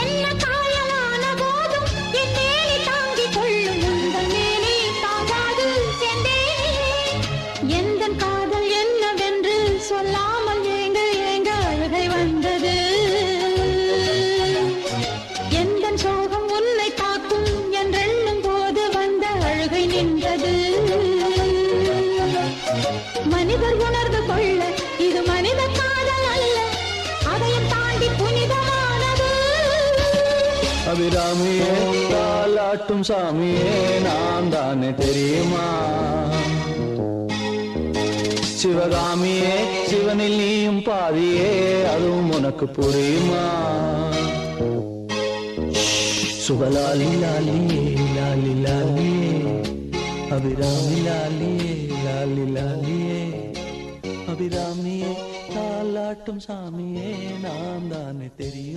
என்ன காயலான போதும் என் மேனி தாங்கிக் கொள்ளும் உங்கள் மேனி தாங்காது சென்றேனே. எந்தன் காதல் என்னவென்று சொல்லாமல் ஏங்க ஏங்க அழுகை வந்தது. எந்தன் சோகம் உன்னை தாக்கும் என்றெண்ணும் போது வந்த அழுகை நின்றது. மனிதர் உணர்ந்து கொள்ள இது மனித காதல் அல்ல, அதையும் தாண்டி புனிதமானது. அபிராமியே தாலாட்டும் சாமியே நான் தானே தெரியுமா? சிவகாமியே சிவனில் நீயும் பாதியே அதுவும் உனக்கு புரியுமா? சுபலாலி லாலியே லாலி லாலியே அபிராமி லாலியே லாலி லாலியே அபிராமியே தாலாட்டும் சாமியே நான் தானே தெரியும்.